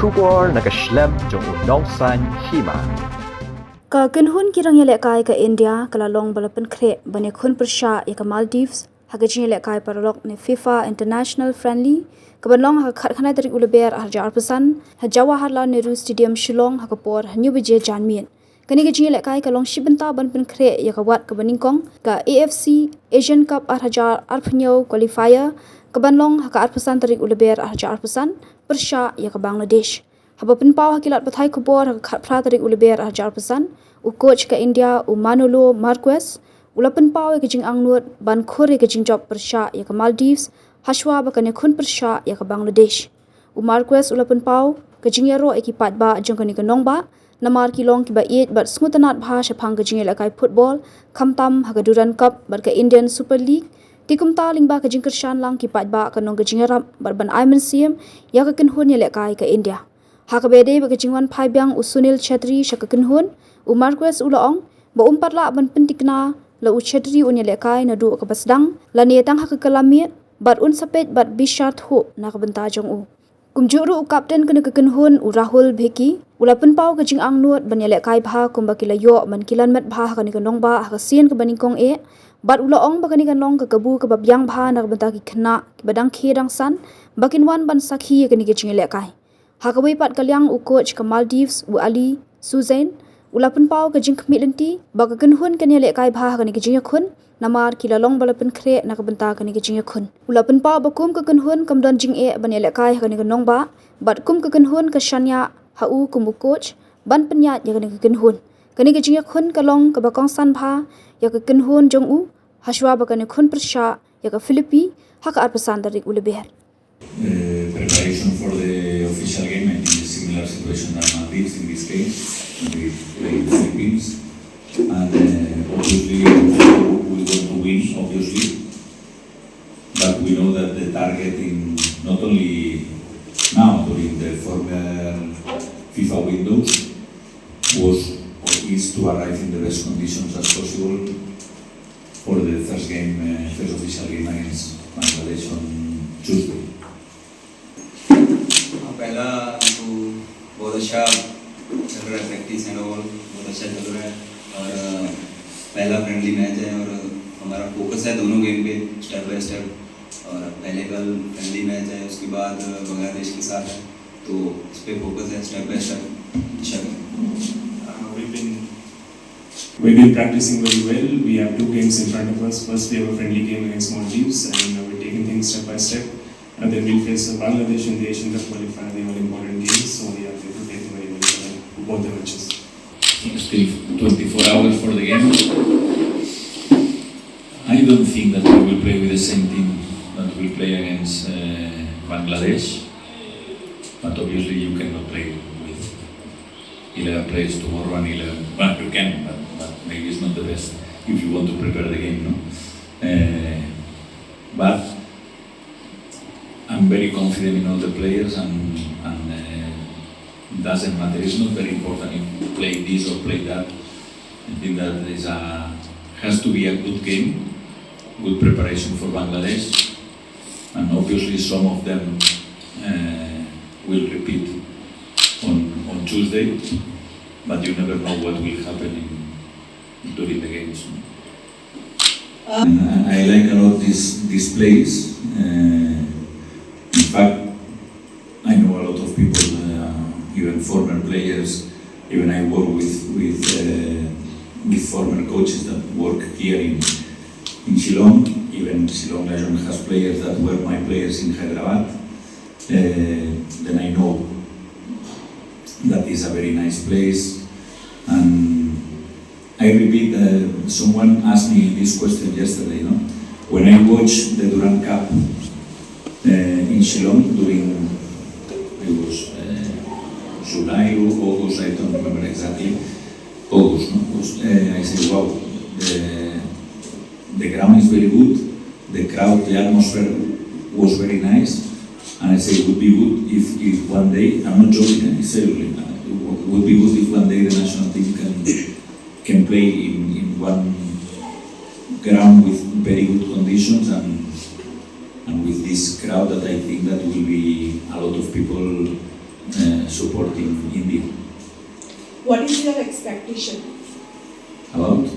Shubor nakaslem jong unongsan Hima. Ka kinhun Jingïalehkai ka India kalalong balapan Khreh bani khun Pyrshah ka Maldives haga Jingïalehkai Paralok ni FIFA International Friendly kabanlong haga khat khana dari uleber harjar pesan Jawaharlal Nehru Stadium Shillong haga por hanyu beje janmien kani ka Jingïalehkai kalong shibenta ban pen Khreh ya ka wat ka baningkong ka AFC Asian Cup harjar arphnyo qualifier kabanlong haga arpesan dari uleber harjar pesan Pyrshah ya ka Bangladesh haba penpau hakilat bathai kubor hak khat phra tarik uleber harjar pesan u coach ka India u Manolo Marquez ula penpau ke jing angnut ban khore ke jing job Pyrshah ya ka Maldives haswa ba kane khun Pyrshah ya ka Bangladesh u Marquez ula penpau ke jing yaro ekipat ba jong kani ka nongba namar kilong ki ba it bat smutanat bha shapang ke Jingïalehkai football khamtam haga Duran Cup bat ka Indian Super League tikumta lingba ka jing kershan lang ki pat ba ka nong ka jingaram bat ban Ayman Siem ya ka kinhun Jingïalehkai ka India hakabede ba kajingwan phaibyang usunil Chetri shakakinhun u Marquez ulaong ba umparla ban pentikna la u Chetri Jingïalehkai na du ka basdang la niatang hakakalamit bat un sapet bat bishat ho na ka benta jong u kumjuru u kapten kana kakinhun u Rahul Bheki ula penpau ka jing angnut ban Jingïalehkai bha kumba kila yo man kilan met bha ka ni ka nongba ha sien ka baningkong e bat ulaong ba kani ka nong ka kabu ka babyang bha na ka benta ki khna ki badang khedang san bakinwan ban sakhi ka ni ka Jingïalehkai Hakawai pat kalyang u coach ka Maldives u Ali Suzain ula penpau ka jing kmitlenti baka kinhun ka Jingïalehkai bha ka ni ka Ïakhun namar kilalong balapen Khreh na ka benta ka ni ka Ïakhun ula penpau bakum ka kinhun kamdon jing e ban Jingïalehkai ka ni ka nongba bat kum ka kinhun ka shanya hau kum u coach ban penyat ya ka ni ka kinhun ka ni ka Ïakhun kalong ka bakong san bha ya ka kinhun jong u haswa ba ka ni khun Pyrshah ya ka Philippi haka arpesan dari uleber preparation for the official game. I think a similar situation than Maldives in this case. We play the Philippines, and obviously we want to win, obviously. But we know that the target in not only now during the former FIFA windows was or is to arrive in the best conditions as possible for the first game, first official game against Bangladesh on Tuesday. पहला तो बहुत अच्छा चल रहा है practice and all बहुत अच्छा चल रहा है और पहला फ्रेंडली मैच है और हमारा फोकस है दोनों गेम पे स्टेप बाय स्टेप और पहले कल फ्रेंडली मैच है उसके बाद बांग्लादेश के साथ है तो इस पे फोकस है स्टेप बाय स्टेप अच्छा We've been practicing very well. We have two games in front of us. First, we have a friendly game against Maldives, and we're taking things step by step. And then we'll face Bangladesh in the Asian Cup qualifier, the all important games. So we are preparing very well for both the matches. Still 24 hours for the game. I don't think that we will play with the same team that we play against Bangladesh. But obviously you cannot play with 11 players tomorrow and 11. Well, you can, but maybe it's not the best if you want to prepare the game, no? But I'm very confident in all the players, and it doesn't matter. It's not very important if you play this or play that. I think that has to be a good game, good preparation for Bangladesh, and obviously some of them will repeat on Tuesday, but you never know what will happen during the games. I like a lot this place. In fact, I know a lot of people, even former players. Even I work with former coaches that work here in Shillong. Even Shillong Legend has players that were my players in Hyderabad. Then I know that is a very nice place. And I repeat, someone asked me this question yesterday. No? When I watched the Duran Cup in Shillong during it was July or August, I don't remember exactly. August, no? I said, wow, the ground is very good, the crowd, the atmosphere was very nice, and I said it would be good if one day, I'm not joking, seriously, it would be good if one day the national team can play in one ground with very good conditions and with this crowd that I think that will be a lot of people supporting India. What is your expectation? About?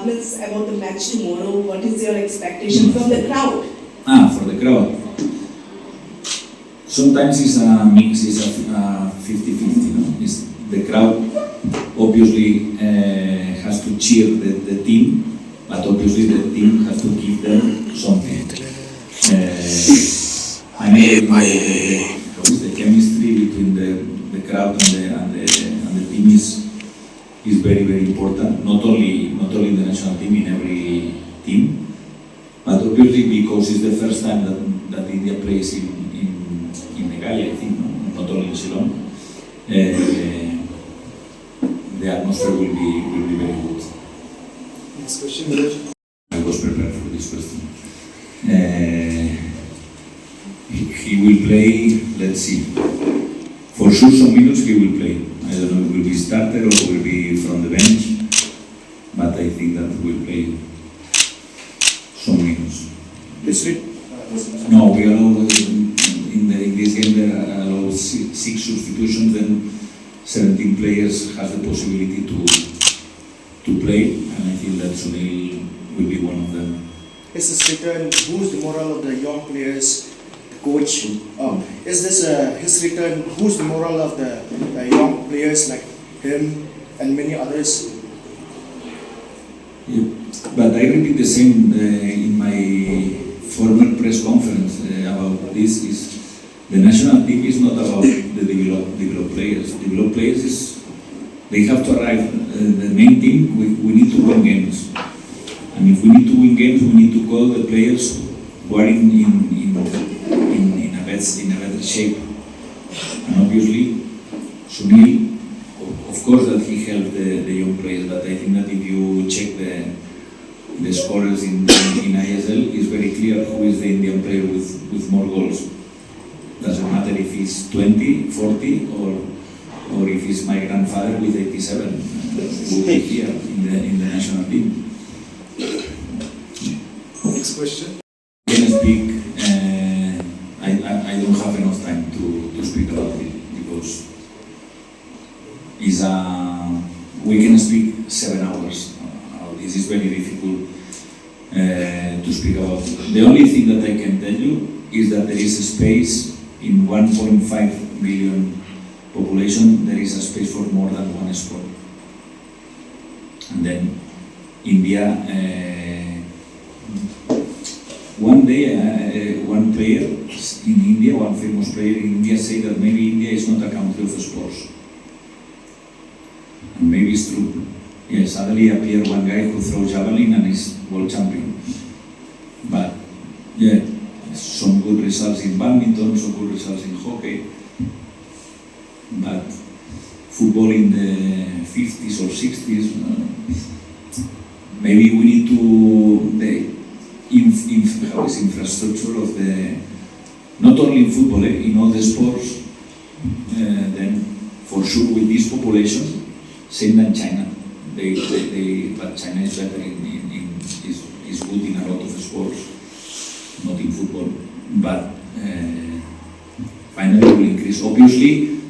Means about the match tomorrow, what is your expectation from the crowd? For the crowd. Sometimes it's a mix, it's a 50-50, no? It's the crowd obviously has to cheer the team, but obviously the team has to give them something. I mean, the chemistry between the crowd and the team is very, very important. Not only in the national team, in every team, but obviously because it's the first time that India plays in Meghalaya, I think, no? Not only in Shillong. The atmosphere will be very good. Next question. I was prepared for this question. He will play, let's see. For sure some minutes he will play. I don't know if will be starter or will be from the bench, but I think that will play some minutes. No, we allow in this game there are allowed six substitutions, then 17 players have the possibility to play, and I think that Sunil will be one of them. Is this return boost the morale of the young players, coach? Is this his return boost the morale of the young players like him and many others? Yeah. But I repeat the same in my former press conference about this. Is the national team is not about the developed players. Developed players is they have to arrive. The main team we need to win games, and if we need to win games, we need to call the players who are in a better shape. And obviously, Sunil, of course, that he helped the young players. But I think that if you check the scorers in ISL, it's very clear who is the Indian player with more goals. Doesn't matter if he's 20, 40, or if he's my grandfather with 87, who will be here in the national team. Next question. I can speak. I don't have enough time to speak about it because we can speak 7 hours. This is very difficult to speak about. The only thing that I can tell you is that there is a space in 1.5 million population. There is a space for more than one sport. And then India, one day, one player in India, one famous player in India said that maybe India is not a country of sports. And maybe it's true. Yeah, suddenly appeared one guy who throws javelin and is world champion. But yeah, some good results in badminton, some good results in hockey. But football in the 50s or 60s, maybe we need to the infrastructure of the, not only in football, in all the sports, then for sure with this population, same than China. But China is better is good in a lot of sports, not in football. But finally will increase. Obviously,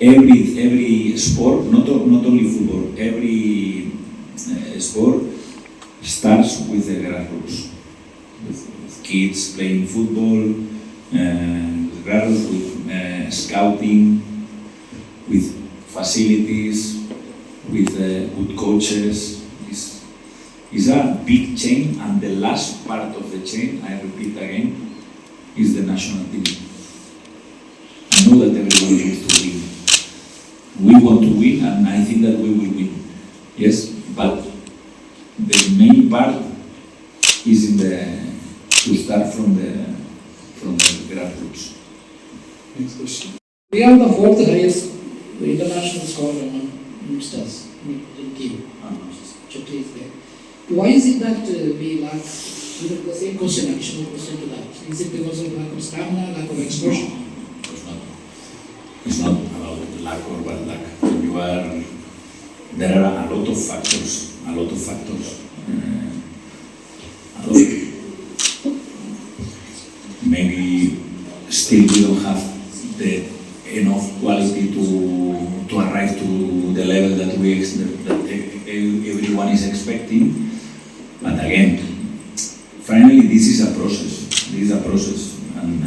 every sport, not only football, every sport starts with the grassroots, with kids playing football, with grassroots, with scouting, with facilities, with good coaches. It's a big chain, and the last part of the chain, I repeat again, is the national team. I know that everyone wants to win. We want to win, and I think that we will win. Yes, but the main part is to start from the grassroots. Next question. We are the fourth highest international scorer among youngsters in team. Chetri is there. Why is it that we lack? The same question, additional question to that. Is it because of lack of stamina, lack of exposure? It's not about lack or bad luck. There are a lot of factors. Maybe still we don't have the enough quality to arrive to the level that everyone is expecting. But again, finally, this is a process. This is a process, and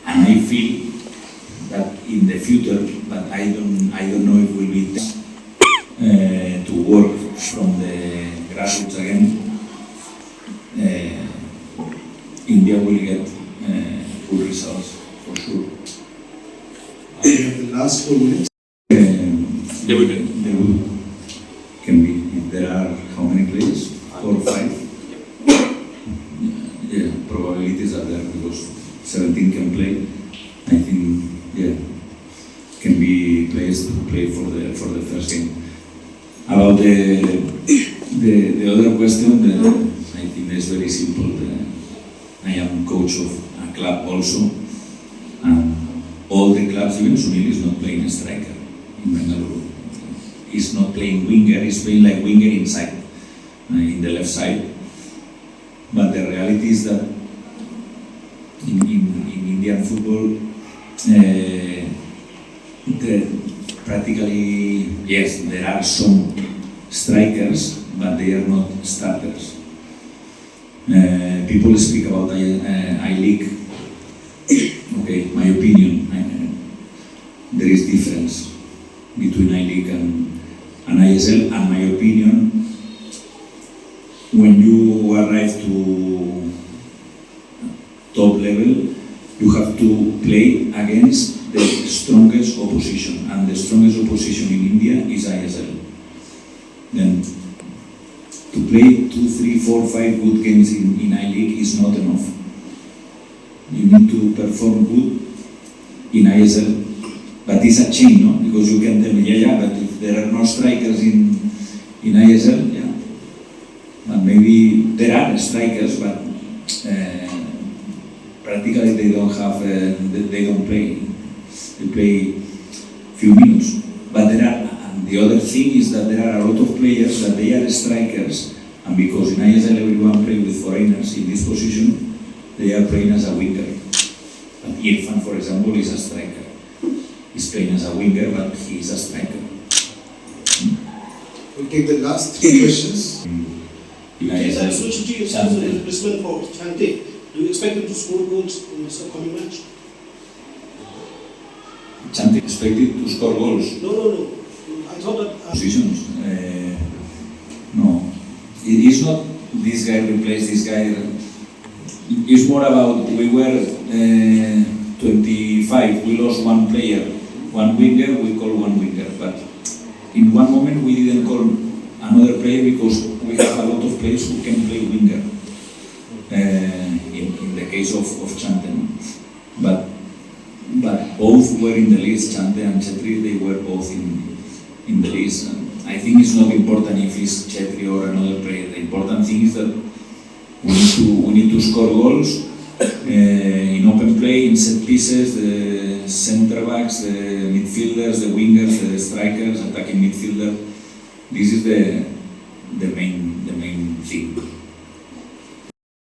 I feel that in the future, but I don't know if it will be to work from the grassroots again. India will get good results for sure. We have the last 4 minutes. Debut can be, if there are how many players? 4 or 5? Yeah, probabilities are there because 17 can play. I think, yeah, can be players to play for the first game. About the other question, I think it's very simple. I am coach of a club also, and all the clubs, even Sunil is not playing a striker in Bengaluru. He's not playing winger, he's playing like winger inside, in the left side. But the reality is that in Indian football, practically, yes, there are some strikers, but they are not starters. People speak about I-League. Okay, my opinion, there is difference between I-League and ISL, and my opinion, when you arrive to top level, you have to play against the strongest opposition, and the strongest opposition in India is ISL. Then to play 2, 3, 4, 5 good games in I-League is not enough. You need to perform good in ISL, but it's a chain, no? Because you can tell me, yeah, but if there are no strikers in ISL, yeah, but maybe there are strikers, but practically they don't have, they don't play. They play few minutes. But there are, and the other thing is that there are a lot of players that they are strikers, and because in ISL everyone plays with foreigners in this position, they are playing as a winger. But Ïakhun, for example, is a striker. He's playing as a winger, but he is a striker. We'll take the last 3 questions. Yes, I'm switching to your replacement for Chante. Do you expect him to score goals in this upcoming match? Chante expected to score goals. No. I thought that. Positions. No. It is not this guy replaced this guy. It's more about we were 25, we lost one player, one winger, we call one winger. But in one moment we didn't call another player because we have a lot of players who can play winger. In the case of Chante, but both were in the list. Chante and Chetri, they were both in the list. I think it's not important if it's Chetri or another player. The important thing is that we need to score goals in open play, in set pieces, the centre backs, the midfielders, the wingers, the strikers, attacking midfielder. This is the main thing.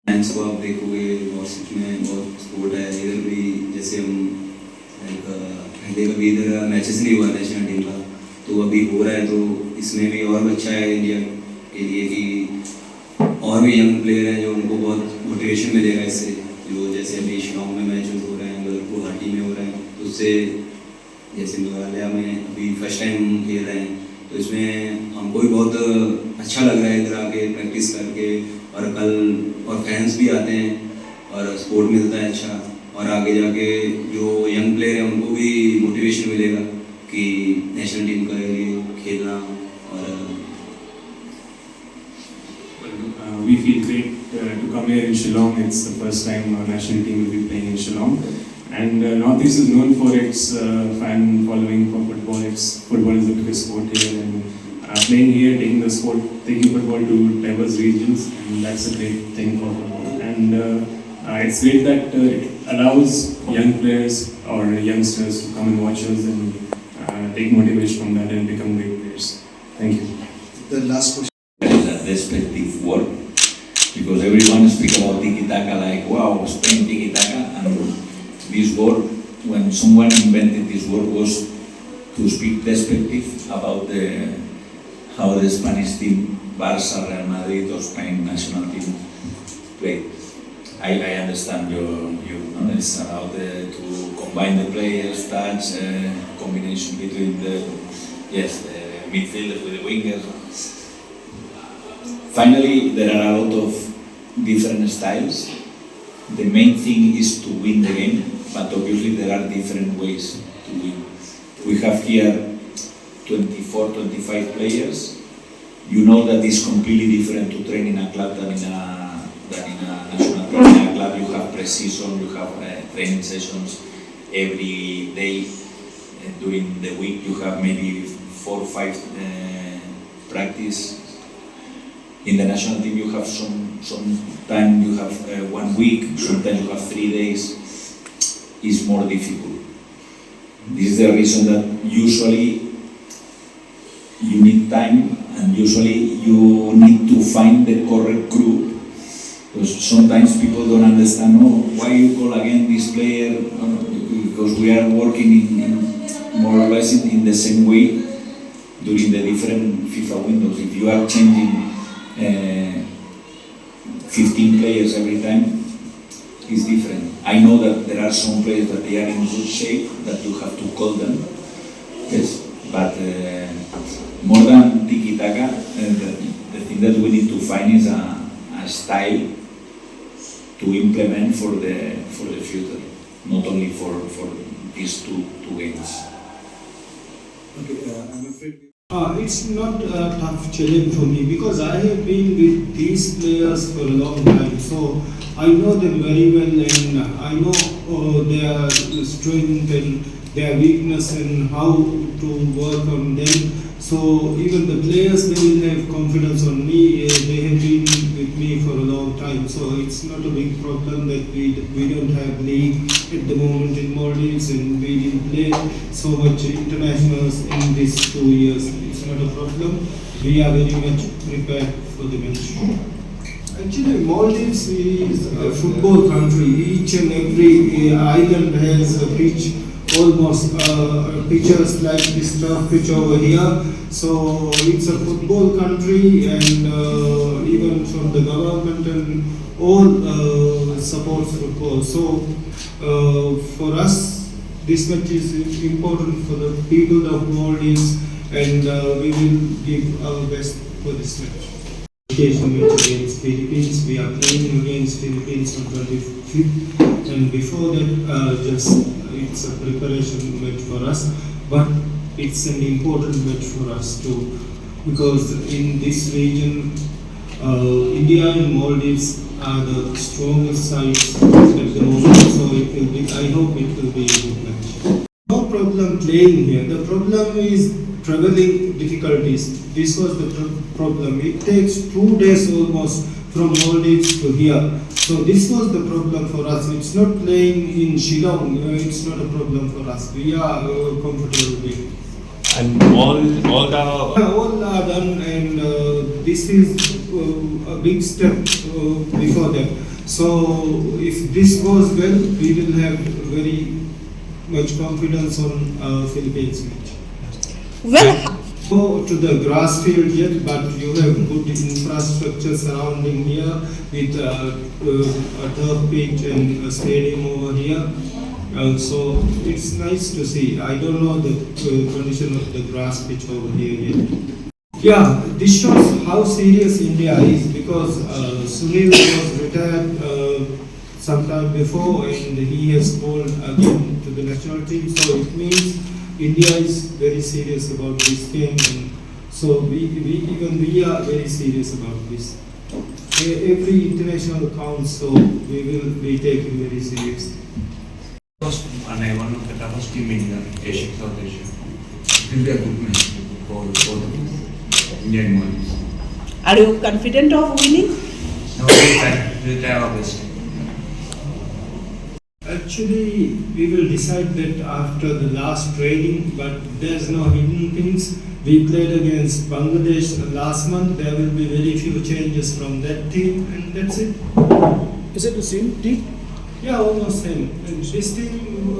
Match को आप देखोगे WhatsApp में बहुत support है इधर भी जैसे हम पहले कभी इधर मैचेस नहीं हुआ नेशनल टीम का तो अभी हो रहा है तो इसमें भी और अच्छा है इंडिया के लिए कि और भी यंग प्लेयर हैं जो उनको बहुत मोटिवेशन मिलेगा इससे जो जैसे अभी शिलोंग में मैचेस हो रहे हैं उधर गुवाहाटी में हो रहे हैं तो उससे जैसे मेघालय में अभी फर्स्ट टाइम खेल रहे हैं तो इसमें हमको भी बहुत अच्छा लग रहा है इधर आके प्रैक्टिस करके और कल और फैंस भी आते हैं और सपोर्ट मिलता है अच्छा और आगे जाके जो यंग प्लेयर हैं उनको भी मोटिवेशन मिलेगा कि नेशनल टीम के लिए खेलना और We feel great to come here in Shillong. It's the first time our national team will be playing in Shillong. And Northeast is known for its fan following for football. Football is the biggest sport here, and playing here, taking football to diverse regions, and that's a great thing for football. And it's great that it allows young players or youngsters to come and watch us and take motivation from that and become great players. Thank you. The last question. That is a respective word because everyone speaks about tiki-taka like wow, Spain tiki-taka, and this word when someone invented this word was to speak perspective about how the Spanish team, Barça, Real Madrid, or Spain national team play. I understand your it's about to combine the players, touch, combination between the midfielders with the wingers. Finally, there are a lot of different styles. The main thing is to win the game, but obviously there are different ways to win. We have here 24, 25 players. You know that it's completely different to train in a club than in a national team. In a club you have pre-season, you have training sessions every day. During the week you have maybe 4 or 5 practice. In the national team you have sometimes you have 1 week, sometimes you have 3 days. It's more difficult. This is the reason that usually you need time and usually you need to find the correct group. Because sometimes people don't understand, why you call again this player? Because we are working in more or less in the same way during the different FIFA windows. If you are changing 15 players every time, it's different. I know that there are some players that they are in good shape, that you have to call them, yes, but more than tiki-taka, the thing that we need to find is a style to implement for the future, not only for these two games. Okay, I'm afraid. It's not a tough challenge for me because I have been with these players for a long time, so I know them very well and I know their strength and their weakness and how to work on them. So even the players, they will have confidence on me. They have been with me for a long time, so it's not a big problem that we don't have league at the moment in Maldives and we didn't play so much internationals in these 2 years. It's not a problem. We are very much prepared for the match. Actually, Maldives is a football country. Each and every island has a pitch, almost pitches like this turf pitch over here. So it's a football country, and even from the government and all supports football. So for us, this match is important for the people of Maldives, and we will give our best for this match. Qualification match against Philippines. We are playing against Philippines on 25th, and before that, it's a preparation match for us. But it's an important match for us too, because in this region, India and Maldives are the strongest sides at the moment. So it will be. I hope it will be a good match. No problem playing here. The problem is traveling difficulties. This was the problem. It takes 2 days almost from Maldives to here. So this was the problem for us. It's not playing in Shillong. It's not a problem for us. We are comfortable with. And all are done, and this is a big step before that. So if this goes well, we will have very much confidence on Philippines match. Well, Go to the grass field yet, but you have good infrastructure surrounding here with a turf pitch and a stadium over here. So it's nice to see. I don't know the condition of the grass pitch over here yet. Yeah, this shows how serious India is, because Sunil was retired sometime before and he has called again to the national team. So it means India is very serious about this game, and so we are very serious about this. Every international counts, so we will be taking very seriously. And one of the toughest team in Asia, South Asia. It will be a good match for the Indian ones. Are you confident of winning? No, we'll try our best. Actually, we will decide that after the last training, but there's no hidden things. We played against Bangladesh last month. There will be very few changes from that team, and that's it. Is it the same team? Yeah, almost same. And this team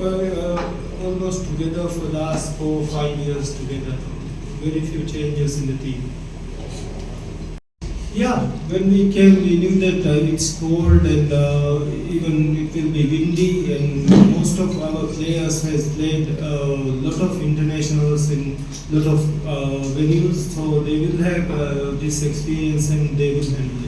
almost together for the last 4 or 5 years together. Very few changes in the team. Yeah, when we came, we knew that it's cold and even it will be windy, and most of our players has played a lot of internationals in lot of venues, so they will have this experience and they will handle it.